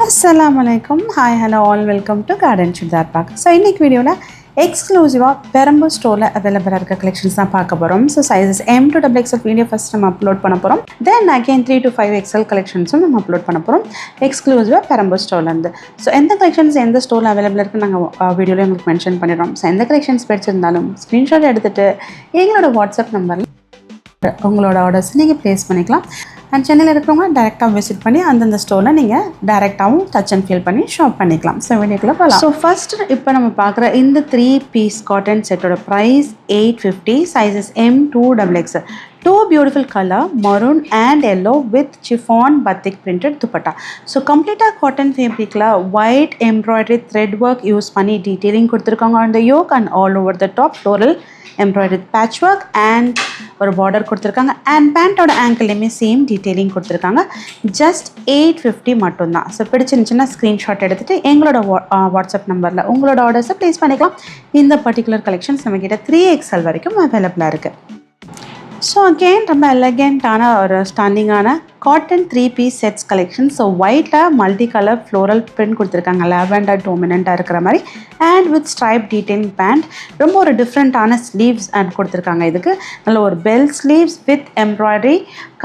Assalamualaikum. Hi, hello all. Welcome to Garden Chudar Park. So, in this video, exclusive Perambur store available collections na paaka porom. So, sizes M to XXL video first nam upload panna porom. Then again 3 to 5 XL collections nam upload panna porom. Exclusive Perambur store la. So, endha collections endha store available irukku nanga video la ungalku mention பண்ணிரோம். So, endha collections பிடிச்சிருந்தாலும் screenshot எடுத்துட்டு எங்களோட WhatsApp நம்பர்ல உங்களோட orders நீங்கள் place பண்ணிக்கலாம். And சென்னையில் இருக்கிறவங்க டேரெக்டாக விசிட் பண்ணி அந்தந்த ஸ்டோரில் நீங்கள் டேரெக்டாகவும் டச் அண்ட் ஃபீல் பண்ணி ஷாப் பண்ணிக்கலாம். ஸோ வீடியோக்குள்ளே போகலாம். ஸோ ஃபஸ்ட்டு இப்போ நம்ம பார்க்குற இந்த 3 பீஸ் காட்டன் செட்டோட price 850, sizes M2XX. Two beautiful color, maroon and yellow with chiffon batik printed dupatta. So complete cotton fabric la white embroidery thread work use பண்ணி detailing கொடுத்திருக்காங்க on the yoke and all over the top floral embroidered patchwork and ஒரு border கொடுத்திருக்காங்க and pant ஓட ankle-லையுமே same detailing கொடுத்திருக்காங்க. just 850 மட்டும்தான். So பிடிச்சிருந்துச்சுன்னா screenshot எடுத்துகிட்டு எங்களோட வாட்ஸ்அப் நம்பரில் உங்களோட ஆர்டர்ஸை ப்ளேஸ் பண்ணிக்கலாம். இந்த பர்டிகுலர் கலெக்ஷன்ஸ் நம்மக்கிட்ட 3XL வரைக்கும் அவைலபிளாக இருக்குது. ஸோ அகெயின் ரொம்ப எலகெண்ட்டான ஒரு ஸ்டாண்டிங்கான cotton 3 piece sets collection. So ஒயிட்டில் மல்டி கலர் ஃப்ளோரல் பிரிண்ட் கொடுத்துருக்காங்க, லாவெண்டர் டோமினண்ட்டாக இருக்கிற மாதிரி and with stripe detailing pant. ரொம்ப ஒரு டிஃப்ரெண்ட்டான ஸ்லீவ்ஸ் அண்ட் கொடுத்துருக்காங்க. இதுக்கு நல்ல ஒரு bell sleeves with embroidery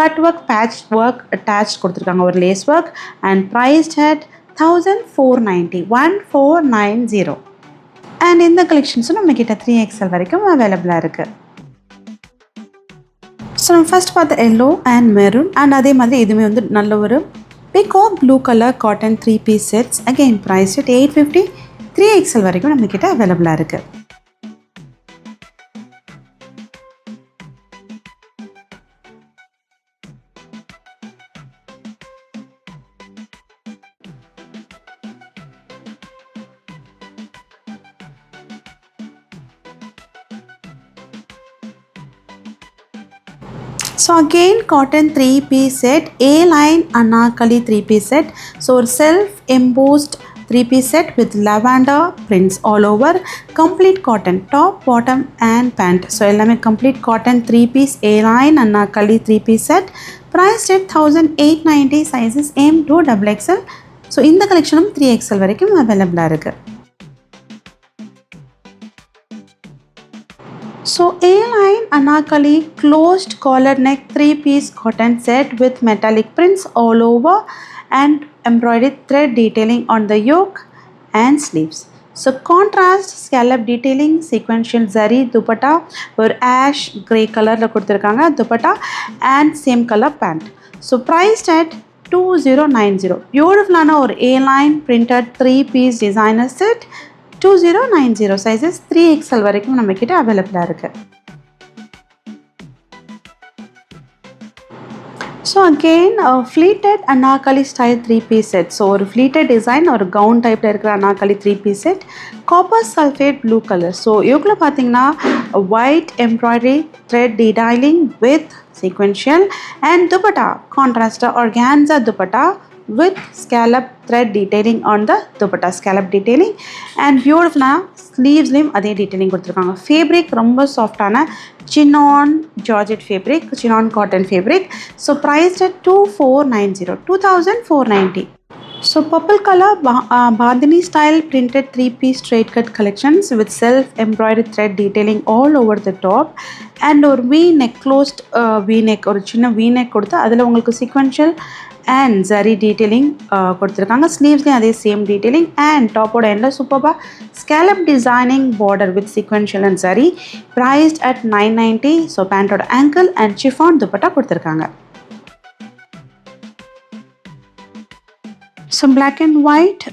cut work patch work attach கொடுத்துருக்காங்க, ஒரு lace work and priced at 1490 and இந்த கலெக்ஷன்ஸும் நம்மக்கிட்ட 3XL வரைக்கும் அவைலபிளாக இருக்குது. ஸோ நம்ம ஃபஸ்ட் பார்த்த எல்லோ அண்ட் மெரூன் அண்ட் அதே மாதிரி இதுவுமே வந்து நல்ல ஒரு peacock blue colour cotton 3 piece sets. Again price at 850, 3XL வரைக்கும் நம்மக்கிட்ட அவைலபிளாக இருக்குது. So again cotton 3 piece set, A-line anarkali 3 piece set. So self embossed 3 piece set with lavender prints all over, complete cotton top, bottom and pant. So ellame complete cotton 3 piece A-line anarkali 3 piece set, priced at 1890, sizes M to XXL. So இந்த collection 3XL வரைக்கும் available இருக்கு. So A-line anarkali closed collar neck 3 piece cotton set with metallic prints all over and embroidered thread detailing on the yoke and sleeves. So contrast scallop detailing, sequential zari dupatta or ash grey color la kuduthirukanga dupatta and same color pant. So priced at 2090. Beautiful ana or A-line printed 3 piece designer set, 2090, sizes 3XL வரைக்கும் நம்மக்கிட்ட அவைலபிளாக இருக்குது. So again pleated Anarkali style 3 piece set. So ஒரு pleated design, ஒரு gown டைப்பில் இருக்கிற Anarkali 3 piece set, copper sulphate blue colour. So இவக்குள்ள பார்த்தீங்கன்னா white embroidery thread detailing with sequential and dupatta, contrast organza dupatta with scallop thread detailing on the dupatta, scallop detailing and beautiful sleevesலையும் அதே detailing கொடுத்துருக்காங்க. Fabric ரொம்ப சாஃப்டான chinon georgette fabric, chinon cotton fabric. So priced at 2490. So purple color bandhani style printed 3 piece straight cut collections with self embroidered thread detailing all over the top and ஒரு V neck, closed V neck, ஒரு சின்ன V neck கொடுத்து அதில் உங்களுக்கு sequential and zari detailing கொடுத்துருக்காங்க. ஸ்லீவ்ஸ்லேயும் அதே same detailing and டாப்போட எண்டில் சூப்பராக scallop designing border with sequential and zari, priced at 990. So பேண்டோட ankle and chiffon dupatta கொடுத்துருக்காங்க. Some black and white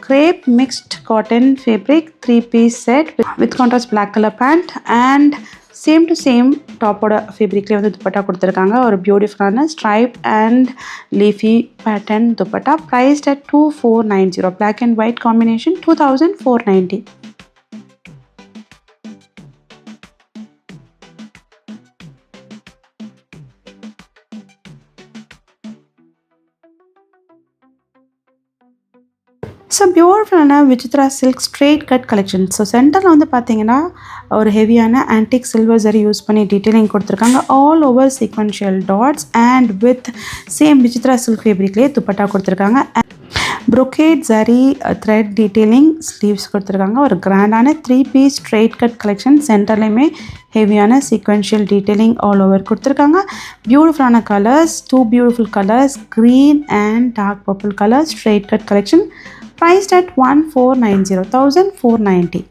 crepe mixed cotton fabric 3 piece set with contrast black color pant and same to same டாப்போட ஃபேப்ரிக்லேயே வந்து துப்பட்டா கொடுத்துருக்காங்க. ஒரு பியூட்டிஃபுல்லான stripe and leafy pattern dupatta, priced at 2490. Black and white combination 2490. So பியூட்டிஃபுல்லான Vichitra silk straight cut collection. So சென்டரில் வந்து பார்த்தீங்கன்னா ஒரு ஹெவியான ஆன்டிக் சில்வர் ஜரி யூஸ் பண்ணி டீட்டெயிலிங் கொடுத்துருக்காங்க. All over sequential dots and with same Vichitra silk ஃபேப்ரிக்லேயே துப்பட்டா கொடுத்துருக்காங்க. brocade zari thread detailing sleeves கொடுத்திருக்காங்க. ஒரு கிராண்டான 3 piece straight cut collection. சென்டர்லயுமே ஹெவியான sequential detailing all over கொடுத்திருக்காங்க. பியூட்டிஃபுல்லான colours, 2 beautiful colors, green and dark purple color straight cut collection, priced at 1490.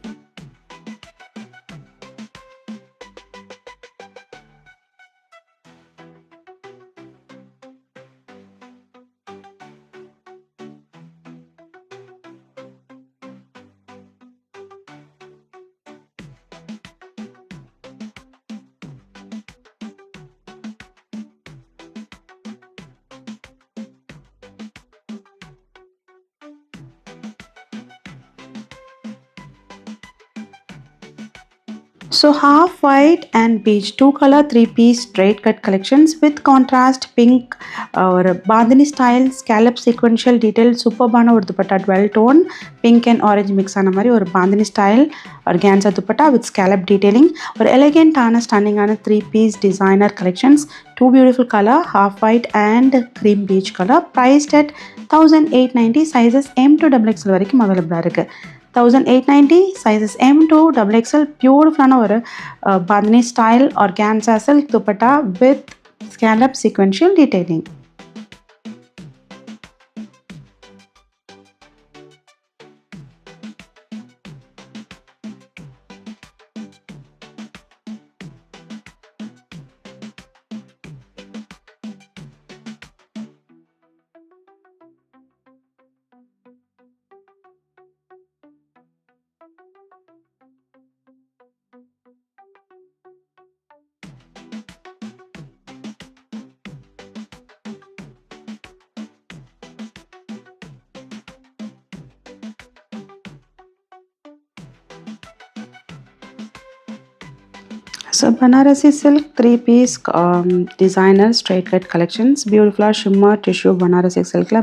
So half white and beige 2 color 3 piece straight cut collections with contrast pink or bandhani style scallop sequential detail superbana or dupatta 12 tone pink and orange mix ana mari or bandhani style organza dupatta with scallop detailing or elegant ana stunning ana 3 piece designer collections. 2 beautiful color half white and cream beige color, priced at 1890. sizes M to XXL வரைக்கும் available இருக்கு. 1890 sizes M to XXL. பியூட்டிஃபுல்லான ஒரு bandhani style organza silk dupatta with scallop sequential detailing. So Banarasi silk 3 piece designer straight cut collections. Beautiful shimmer tissue Banarasi silk la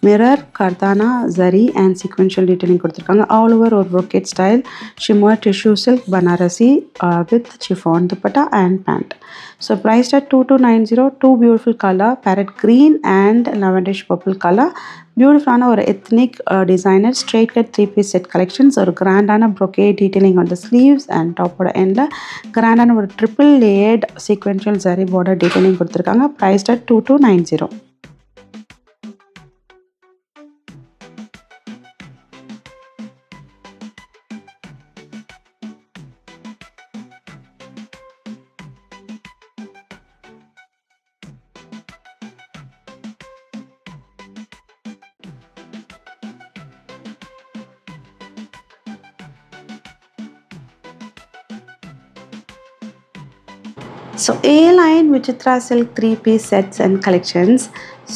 mirror kardana zari and sequential detailing கொடுத்திருக்காங்க. all over or brocade style shimmer tissue silk Banarasi with chiffon dupatta and pant. So priced at 2290. 2 beautiful color parrot green and lavenderish purple color. பியூட்டிஃபுல்லான ஒரு ethnic designer straight cut 3 piece set collections. ஒரு கிராண்டான brocade detailing on the sleeves and டாப்போட எண்டில் கிராண்டான ஒரு triple layered sequential zari border detailing கொடுத்துருக்காங்க. priced at 2290. So A-line Vichitra silk 3 piece sets and collections.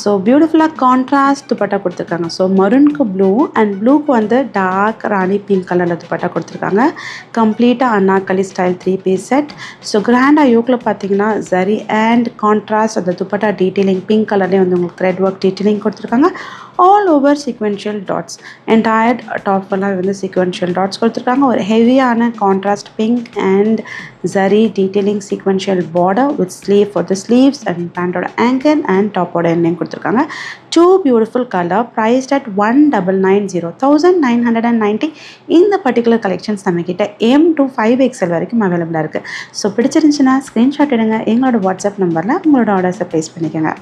So beautiful contrast dupatta கொடுத்திருக்காங்க. So maroon க்கு blue and blue க்கு வந்து dark rani pink கலர்ல dupatta கொடுத்திருக்காங்க. complete anarkali style 3 piece set. So grand yoke பாத்தீங்கன்னா zari and contrast அந்த dupatta detailing pink கலர்லயே வந்து உங்களுக்கு thread work detailing கொடுத்திருக்காங்க. all over sequential dots. entire top எல்லாம் வந்து sequential dots கொடுத்திருக்காங்க. ஒரு ஹெவியான contrast pink and zari detailing sequential border with sleeve for the sleeves and pant oda ankle and top oda ending கொடுத்திருக்காங்க. 2 beautiful color, priced at 1990. இந்த particular collections நம்ம கிட்ட M to 5XL வரைக்கும் available இருக்கு. So பிடிச்சிருந்துச்சுன்னா screenshot எடுங்க, எங்களோட WhatsApp நம்பரில் உங்களோட ஆர்டர்ஸை ப்ளேஸ் பண்ணிக்கோங்க.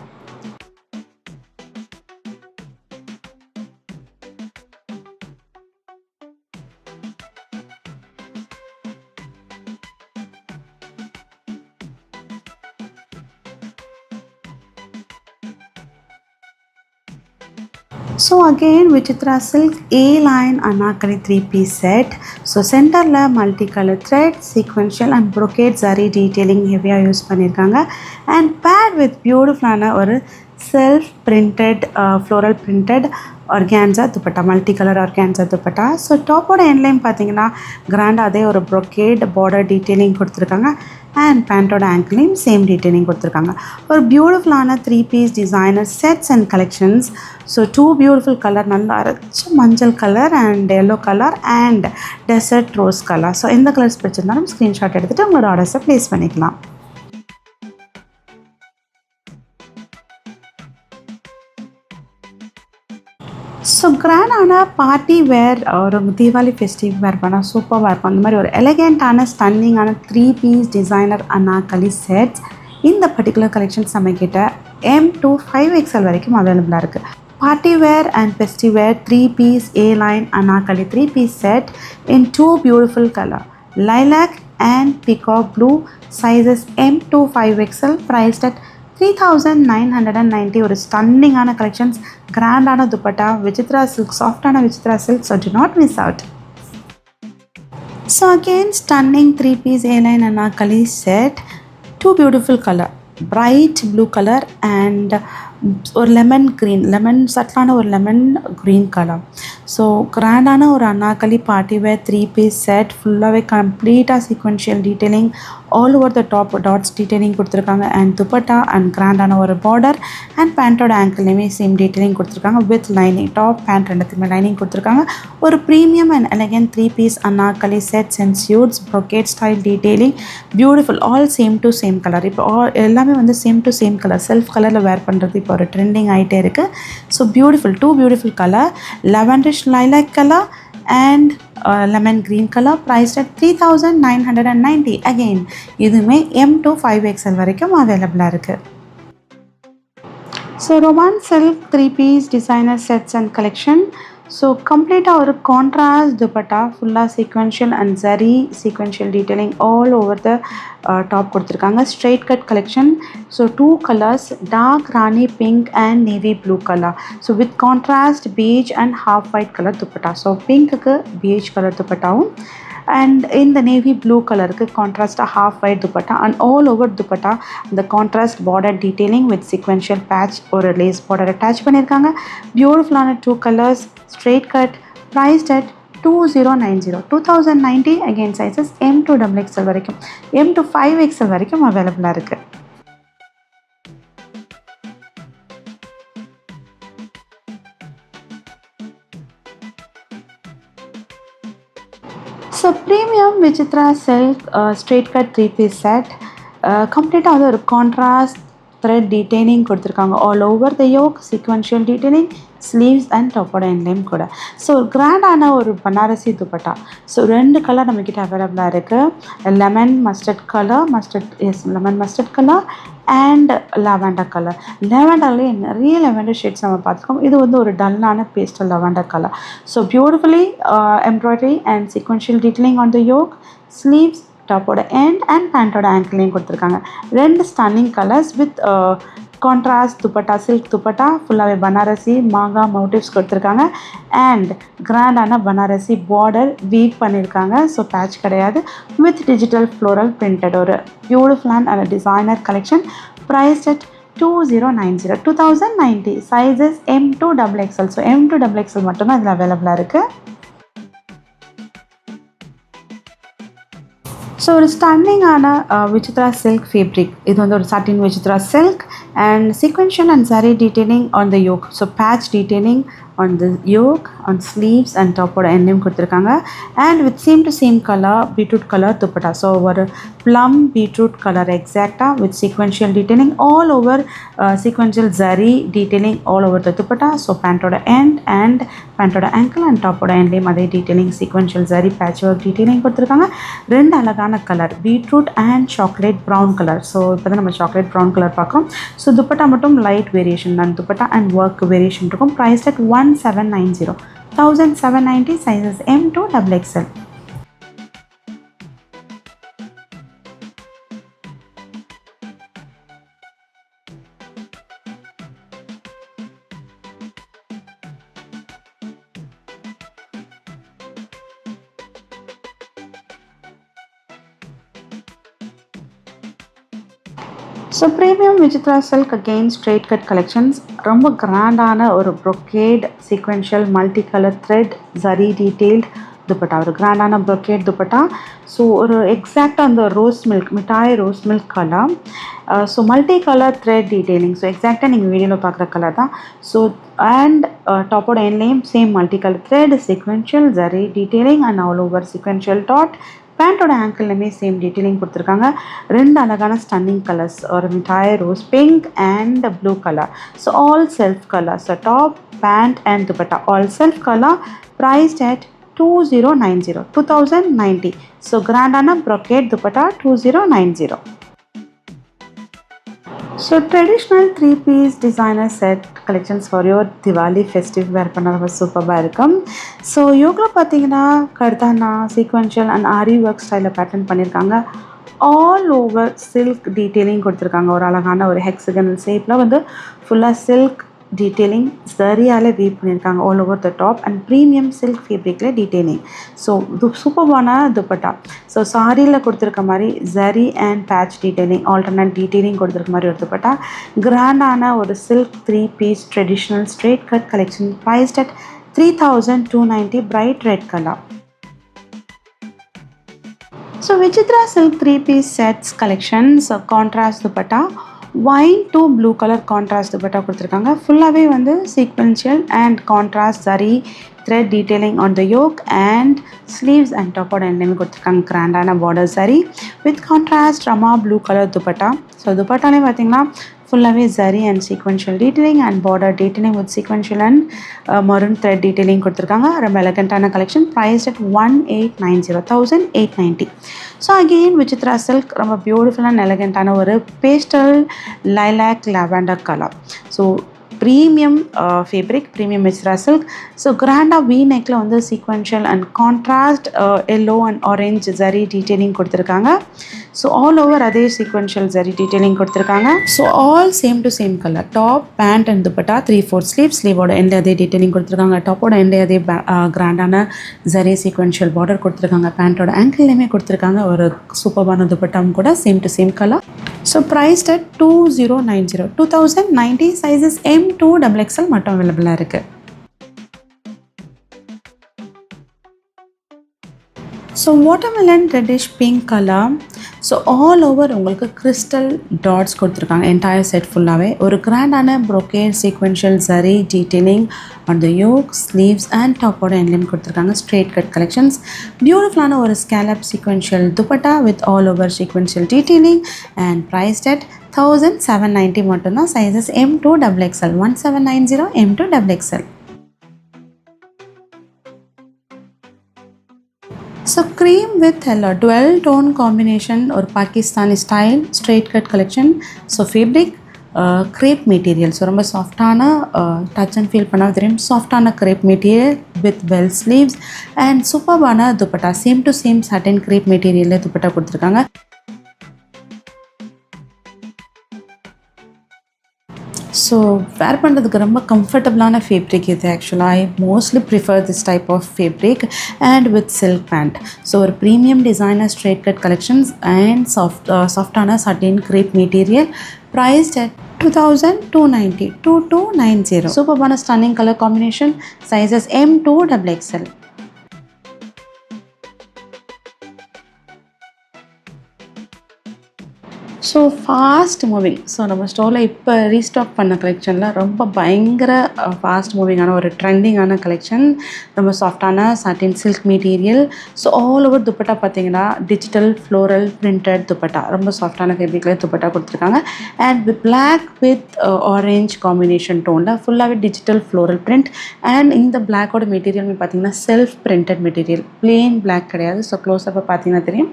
So again Vichitra silk A-line anarkali 3 piece set. So center la multicolor thread sequential and brocade zari detailing heavy use பண்ணிருக்காங்க and paired with beautiful ஆன ஒரு self printed floral printed organza dupatta, multicolor organza dupatta. So top oda end line பாத்தீங்கன்னா grand அதே ஒரு brocade border detailing கொடுத்திருக்காங்க and pant oda ankle line same detailing கொடுத்திருக்காங்க. ஒரு beautiful ஆன 3 piece designer sets and collections. So 2 beautiful color, நல்ல அரைச்ச மஞ்சள் color and yellow color and desert rose color. So இந்த கலர்ஸ் பிடிச்சிருந்தாலும் ஸ்க்ரீன்ஷாட் எடுத்துட்டு உங்களோட ஆர்டர்ஸை ப்ளேஸ் பண்ணிக்கலாம். ஸோ கிராண்டான பார்ட்டி வேர் ஒரு தீபாவளி ஃபெஸ்டிவ் வேர் பண்ணால் சூப்பராக இருக்கும். அந்த மாதிரி ஒரு எலகெண்ட்டான ஸ்டன்னிங்கான 3 பீஸ் டிசைனர் அனார்கலி செட்ஸ் இந்த பர்டிகுலர் கலெக்ஷன்ஸ் நம்மக்கிட்ட M to 5XL வரைக்கும் அவைலபிளாக இருக்குது. Party wear and festive wear 3 piece A-line Anarkali 3 piece set in 2 beautiful color lilac and peacock blue, sizes M to 5XL, priced at 3990. ஒரு ஸ்டன்னிங்கான கலெக்ஷன்ஸ், கிராண்டான dupatta, Vichitra silk, சாஃப்டான Vichitra silk. So do not miss out. So again stunning 3 piece A-line Anarkali set, 2 beautiful color, bright blue color and ஒரு lemon green, சட்டிலான ஒரு lemon green colour. So கிராண்டான ஒரு Anarkali party wear 3 piece set, ஃபுல்லாகவே கம்ப்ளீட்டாக sequential detailing, all over the top dots detailing கொடுத்துருக்காங்க. And dupatta and கிராண்டான ஒரு பார்டர் அண்ட் பேண்ட்டோட ஆங்கிள்லேயுமே சேம் டீட்டெயிலிங் கொடுத்துருக்காங்க வித் லைனிங். டாப் பேண்ட் ரெண்டுத்துக்குமே லைனிங் கொடுத்துருக்காங்க. ஒரு premium and elegant 3 piece Anarkali sets and suits, brocade style detailing, beautiful, all same to same colour. இப்போ எல்லாமே வந்து same to same colour, self கலரில் வேர் பண்ணுறது இப்போ ஒரு ட்ரெண்டிங் ஆகிட்டே இருக்குது. So beautiful, 2 beautiful colour, lavenderish lilac colour and lemon green colour, priced at 3990. Again இதுவுமே M to 5XL வரைக்கும் அவைலபிளாக இருக்குது. So roman silk 3 piece designer sets and collection. So கம்ப்ளீட்டாக ஒரு கான்ட்ராஸ்ட் துப்பட்டா, ஃபுல்லாக sequential and zari sequential detailing all over the top கொடுத்துருக்காங்க. Straight cut collection. So 2 colours, dark rani pink and navy blue colour. So with contrast peach and half white colour dupatta. So பிங்க்குக்கு peach colour துப்பட்டாவும் and இந்த navy blue கலருக்கு கான்ட்ராஸ்டாக half white dupatta and all over dupatta இந்த contrast border detailing with sequential patch, ஒரு lace border attach பண்ணியிருக்காங்க. பியூட்டிஃபுல்லான 2 colours, straight cut, priced at 2090. Again sizes M to XXL வரைக்கும், M to 5XL வரைக்கும் அவைலபிளாக இருக்குது. So premium Vichitra silk straight cut 3 piece set, கம்ப்ளீட்டாக வந்து ஒரு கான்ட்ராஸ்ட் த்ரெட் டீட்டெயிலிங் கொடுத்துருக்காங்க. All over the yoke sequential detailing, sleeves and டாப்போட எண்ட்லேயும் கூட. ஸோ கிராண்டான ஒரு பனாரசி துப்பட்டா. ஸோ 2 கலர் நம்மக்கிட்ட அவைலபிளாக இருக்குது. Lemon mustard colour, lemon mustard colour and lavender colour. லாவெண்டர்லேயே நிறைய லாவெண்டர் ஷேட்ஸ் நம்ம பார்த்துக்கோம். இது வந்து ஒரு டல்லான pastel lavender colour. So beautifully embroidery and sequential detailing on the yoke, sleeves, டாப்போட எண்ட் அண்ட் பேண்ட்டோட ஆங்கிள்லையும் கொடுத்துருக்காங்க. 2 stunning colours with contrast dupatta, silk dupatta, ஃபுல்லாகவே பனாரசி மாங்கா மோட்டிவ்ஸ் கொடுத்துருக்காங்க அண்ட் கிராண்டான பனாரசி பார்டர் வீவ் பண்ணியிருக்காங்க. ஸோ பேட்ச் கிடையாது, வித் டிஜிட்டல் ஃப்ளோரல் பிரிண்டட் ஒரு பியூட்டிஃபுல்லான designer collection. Price at 2090. Sizes M to XXL. So M to XXL மட்டும்தான் இதில் அவைலபிளாக இருக்குது. ஸோ ஒரு ஸ்டன்னிங்கான விசித்ரா சில்க் ஃபேப்ரிக். இது வந்து ஒரு satin Vichitra silk and sequential and zari detailing on the yoke. So patch detailing on the yoke, on sleeves and டாப்போட எண்ணையும் கொடுத்துருக்காங்க. And with same to same colour beetroot colour dupatta. So ஒரு ப்ளம் பீட்ரூட் கலர் எக்ஸாக்டாக with sequential detailing all over, sequential zari detailing all over the dupatta. So பேண்ட்டோட end and பேண்ட்டோட ankle and டாப்போட எண்ட்லேயும் அதே detailing sequential zari patch work detailing கொடுத்துருக்காங்க. 2 அழகான colour, beetroot and chocolate brown colour. So இப்போ தான் நம்ம சாக்லேட் ப்ரௌன் கலர் பார்க்குறோம். ஸோ துப்பட்டா மட்டும் லைட் வேரியேஷன் தான், துப்பட்டா அண்ட் ஒர்க் வேரியேஷன் இருக்கும். Price at 1790. 1790. Sizes M to XXL. So premium Vichitra silk again straight cut collections. ரொம்ப கிராண்டான ஒரு brocade sequential multi colour thread zari detailed dupatta, ஒரு கிராண்டான ப்ரொக்கேட் துப்பட்டா. ஸோ ஒரு எக்ஸாக்டாக அந்த ரோஸ் மில்க், மிட்டாய் rose milk colour. So multi colour thread detailing. So எக்ஸாக்டாக நீங்கள் வீடியோவில் பார்க்குற கலர் தான். ஸோ அண்ட் டாப்போட எண்ட்லேயும் same multi colour thread, sequential zari detailing and all over sequential dot, பேண்ட்டோட ஆங்கிள்லையுமே சேம் டீட்டெயிலிங் கொடுத்துருக்காங்க. ரெண்டு அழகான ஸ்டன்னிங் கலர்ஸ், ஒரு மிட்டாய் rose pink and blue colour. So all self colour. So top pant and dupatta all self colour. Priced at 2090. So கிராண்டான brocade dupatta 2090. So traditional 3-piece designer set collections for your Diwali festive wear பண்ண ரொம்ப சூப்பராக இருக்கும். So யோகில் பார்த்தீங்கன்னா கர்தானா sequential and aari work ஸ்டைலில் pattern பண்ணியிருக்காங்க. ஆல் ஓவர் சில்க் டீட்டெயிலிங் கொடுத்துருக்காங்க. ஒரு அழகான ஒரு ஹெக்ஸகனல் ஷேப்பில் வந்து ஃபுல்லாக சில்க் டீட்டெயிலிங் சரியால் வீவ் பண்ணியிருக்காங்க all over the top and premium silk ஃபேப்ரிக்கில் டீட்டெயிலிங். ஸோ சூப்பர்வான துப்பட்டா. ஸோ சாரியில் கொடுத்துருக்க மாதிரி zari and patch detailing alternate detailing கொடுத்துருக்க மாதிரி ஒரு துப்பட்டா. கிராண்டான ஒரு silk 3-piece traditional straight cut collection priced at 3290 bright red colour. So Vichitra silk 3-piece sets collection. So contrast dupatta, wine to blue color contrast dupatta கொடுத்துருக்காங்க. ஃபுல்லாகவே வந்து sequential and contrast சரி thread detailing on the yoke and sleeves and top ஓட எண்ட்லையுமே கொடுத்துருக்காங்க. கிராண்டான border zari with contrast Rama blue colour dupatta. So துப்பட்டாலே பார்த்தீங்கன்னா ஃபுல்லாகவே zari and sequential detailing and border detailing with sequential and maroon thread detailing கொடுத்துருக்காங்க. ரொம்ப எலகண்டான collection price at 1890. So again Vichitra silk ரொம்ப பியூட்டிஃபுல் அண்ட் எலகண்டான ஒரு pastel lilac lavender colour. So premium fabric premium Vichitra silk. So கிராண்டாக வி நெக்கில் வந்து sequential and contrast yellow and orange zari detailing கொடுத்துருக்காங்க. ஸோ ஆல் ஓவர் அதே சீக்வென்ஷியல் ஜரி டீட்டெயிலிங் கொடுத்துருக்காங்க. So all same to same colour. Top pant and dupatta 3/4 ஸ்லீவோட end அதே detailing கொடுத்துருக்காங்க. டாப்போட end அதே கிராண்டான ஜரி சீக்வென்ஷியல் பார்டர் கொடுத்துருக்காங்க. பேண்ட்டோட ஆங்கிள்லையுமே கொடுத்துருக்காங்க. ஒரு சூப்பரான துப்பட்டாவும் கூட same to same colour. So priced at 2090 sizes M to XXL மட்டும் அவைலபிளாக இருக்குது. So watermelon reddish pink colour. So all over உங்களுக்கு கிறிஸ்டல் டாட்ஸ் கொடுத்துருக்காங்க. என்டையர் செட் ஃபுல்லாகவே ஒரு கிராண்டான brocade sequential zari detailing on the yoke sleeves and டாப்போட எண்ட்லையும் கொடுத்துருக்காங்க. Straight cut collections. பியூட்டிஃபுல்லான ஒரு scallop sequential dupatta with all over sequential detailing and priced at 1790 மட்டும்தான். Sizes M to XXL 1790 M to XXL. So cream with a dual tone combination or Pakistani style straight cut collection. So fabric crepe material. So ரொம்ப சாஃப்டான touch and feel பண்ணால் தெரியும். சாஃப்டான crepe material with bell sleeves and சூப்பர்வான dupatta. Same to same satin crepe மெட்டீரியலில் துப்பட்டா கொடுத்துருக்காங்க. So where பண்ணுறதுக்கு ரொம்ப கம்ஃபர்டபுளான ஃபேப்ரிக் இது. ஆக்சுவலாக I mostly prefer this type of fabric and with silk pant. So ஒரு premium designer straight cut collections and சாஃப்டான satin crepe material priced at 2290. சூப்பர்பான stunning colour combination sizes M to XXL. So fast moving. So நம்ம ஸ்டோரில் இப்போ restock பண்ண கலெக்ஷனில் ரொம்ப பயங்கர ஃபாஸ்ட் மூவிங்கான ஒரு ட்ரெண்டிங்கான கலெக்ஷன். ரொம்ப சாஃப்டான சாட்டின் silk material. So all over dupatta பார்த்தீங்கன்னா டிஜிட்டல் ஃப்ளோரல் பிரிண்டட் துப்பட்டா. ரொம்ப சாஃப்டான ஃபேப்ரிக்கில் துப்பட்டா கொடுத்துருக்காங்க. And with black with orange combination டோனில் ஃபுல்லாகவே டிஜிட்டல் ஃப்ளோரல் பிரிண்ட். அண்ட் இந்த பிளாக்கோட மெட்டீரியல் பார்த்தீங்கன்னா self printed material, plain black கிடையாது. ஸோ க்ளோஸ்அப்பை பார்த்தீங்கன்னா தெரியும்.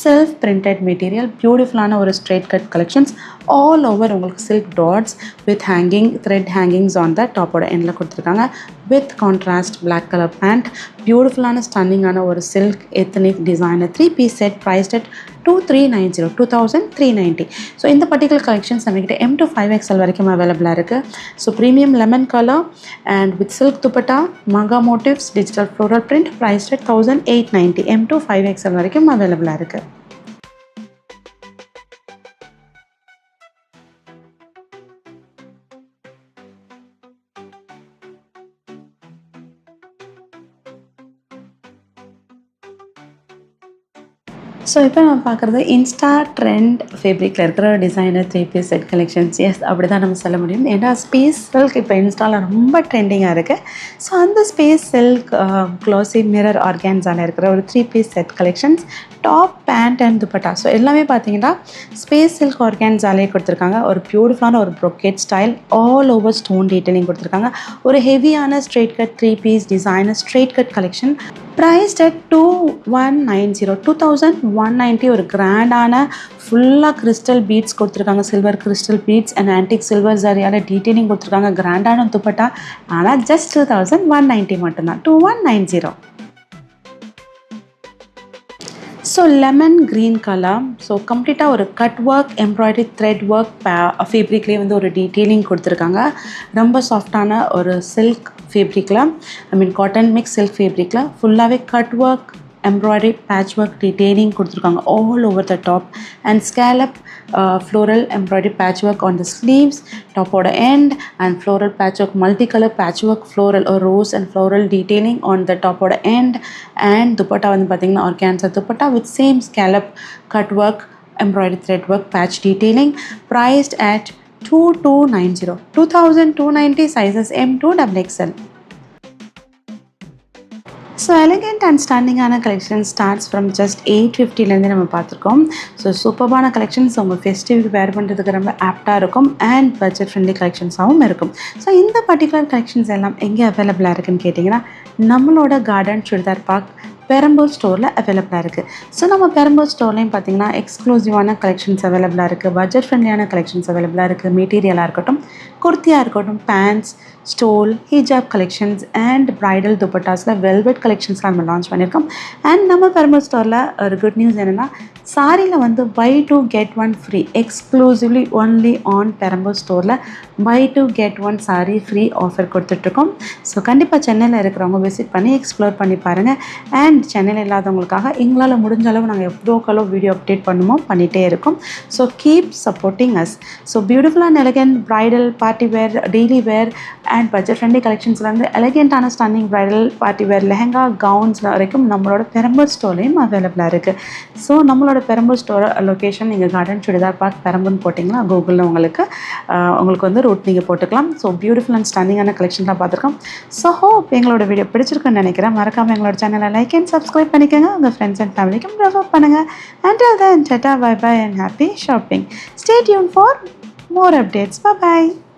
செல்ஃப் பிரிண்டட் மெட்டீரியல், பியூட்டிஃபுல்லான ஒரு straight cut collections all over உங்களுக்கு silk dots with hanging thread hangings on the top ஓட எண்ட்ல கொடுத்துருக்காங்க. with contrast black color pant. பியூட்டிஃபுல்லான ஸ்டன்னிங்கான ஒரு silk ethnic designer 3-piece set priced at 2390. So இந்த பர்டிகுலர் கலெக்ஷன்ஸ் நம்மகிட்ட M to 5XL வரைக்கும் அவைலபிளாக இருக்குது. So premium lemon colour and with silk dupatta, manga motives, digital floral print priced at 1890. M to 5XL வரைக்கும் அவைலபிளாக இருக்குது. ஸோ இப்போ நம்ம பார்க்குறது இன்ஸ்டா ட்ரெண்ட் ஃபேப்ரிக்கில் இருக்கிற designer 3 piece set collections. Yes, அப்படி தான் நம்ம சொல்ல முடியும். ஏன்னா ஸ்பேஸ் சில்க் இப்போ இன்ஸ்டாவில் ரொம்ப ட்ரெண்டிங்காக இருக்குது. ஸோ அந்த ஸ்பேஸ் சில்க் க்ளாசி மிரர் ஆர்கான்ஸால் இருக்கிற ஒரு 3 piece set collections, top pant and dupatta. So எல்லாமே பார்த்தீங்கன்னா ஸ்பேஸ் சில்க் ஆர்கான்ஸாலே கொடுத்துருக்காங்க. ஒரு பியூட்டிஃபுல்லான ஒரு brocade style, all over stone detailing கொடுத்துருக்காங்க. ஒரு ஹெவியான straight cut 3 piece designer straight cut collection. Priced at 2190 2190. ஒரு கிராண்டான ஃபுல்லாக கிறிஸ்டல் பீட்ஸ் கொடுத்துருக்காங்க, silver crystal beads and antique silver ஜரியால் டீட்டெயிலிங் கொடுத்துருக்காங்க. கிராண்டான துப்பட்டா, ஆனால் ஜஸ்ட் 2190 மட்டும்தான். 2190. So lemon green colour. So கம்ப்ளீட்டாக ஒரு cut work, embroidery thread work ஃபேப்ரிக்லேயே வந்து ஒரு டீட்டெயிலிங் கொடுத்துருக்காங்க. ரொம்ப சாஃப்டான ஒரு சில்க் ஃபேப்ரிக்கில், காட்டன் மிக்ஸ் சில்க் ஃபேப்ரிக்கில் ஃபுல்லாகவே cut work, embroidery patch work detailing கொடுத்துருக்காங்க all over the top. And scallop floral embroidery patchwork on the sleeves, top order end, and floral patchwork, multicolor patchwork, floral or rose and floral detailing on the top order end. And dupatta வந்து பார்த்தீங்கன்னா organza dupatta with same scallop cut work, embroidery thread work, patch detailing. Priced at 2290 2290, sizes M to XXL. So elegant and ஸ்டாண்டிங்கான collection starts from just 850லேருந்து நம்ம பார்த்துருக்கோம். So சூப்பர்பான collections உங்கள் festive வேர் பண்ணுறதுக்கு ரொம்ப ஆப்டாக இருக்கும் அண்ட் பட்ஜெட் ஃப்ரெண்ட்லி கலெக்ஷன்ஸாகவும் இருக்கும். ஸோ இந்த பர்டிகுலர் கலெக்ஷன்ஸ் எல்லாம் எங்கே அவைலபிளாக இருக்குதுன்னு கேட்டிங்கன்னா, நம்மளோட கார்டன் சுடிதார் பார்க் பெரம்பூர் ஸ்டோரில் அவைலபிளாக இருக்குது. ஸோ நம்ம பெரம்பூர் ஸ்டோர்லேயும் பார்த்திங்கன்னா எக்ஸ்க்ளூசிவான கலெக்ஷன்ஸ் அவைலபிளாக இருக்குது, பட்ஜெட் ஃப்ரெண்ட்லியான கலெக்ஷன்ஸ் அவைலபிளாக இருக்குது. மெட்டீரியலாக இருக்கட்டும், குர்த்தியாக இருக்கட்டும், பேண்ட்ஸ், ஸ்டோல், ஹிஜாப் கலெக்ஷன்ஸ் அண்ட் ப்ரைடல் துப்பட்டாஸில் வெல்வெட் கலெக்ஷன்ஸ்லாம் நம்ம லான்ச் பண்ணியிருக்கோம். அண்ட் நம்ம பெரம்பூர் ஸ்டோரில் ஒரு குட் நியூஸ் என்னென்னா, சாரியில் வந்து buy 2 get 1 free, exclusively only on Perambur ஸ்டோரில் buy 2 get 1 sorry free offer கொடுத்துட்ருக்கோம். ஸோ கண்டிப்பாக சென்னையில் இருக்கிறவங்க விசிட் பண்ணி எக்ஸ்ப்ளோர் பண்ணி பாருங்கள். அண்ட் சென்னையில் இல்லாதவங்களுக்காக எங்களால் முடிஞ்ச அளவு நாங்கள் எவ்வளோக்களோ வீடியோ அப்டேட் பண்ணிகிட்டே இருக்கோம். So keep supporting us. So beautiful and elegant bridal, party wear, daily wear and budget friendly கலெக்ஷன்ஸ்லேருந்து எலகெண்ட்டான stunning bridal, party wear, lehenga, gowns வரைக்கும் நம்மளோட பெரம்பூர் ஸ்டோர்லேயும் அவைலபிளாக இருக்குது. ஸோ நம்மளோட பெரம்பூர் ஸ்டோர் லொக்கேஷன் நீங்கள் கார்டன் சுடிதார் பார்க் பெரம்பூர்னு போட்டிங்கன்னா கூகுளில் உங்களுக்கு வந்து ரூட் நீங்கள் போட்டுக்கலாம். ஸோ பியூட்டிஃபுல் அண்ட் ஸ்டன்னிங்கான கலெக்ஷன்லாம் பார்த்துருக்கோம். ஸோ ஹோப் எங்களோட வீடியோ பிடிச்சிருக்குன்னு நினைக்கிறேன். மறக்காமல் எங்களோட சேனலை லைக் அண்ட் சப்ஸ்கிரைப் பண்ணிக்கோங்க. உங்கள் ஃப்ரெண்ட்ஸ் அண்ட் ஃபேமிலிக்கும் ரெஃபர் பண்ணுங்கள். Until then, tata, bye bye and happy shopping. Stay tuned for more updates. Bye bye.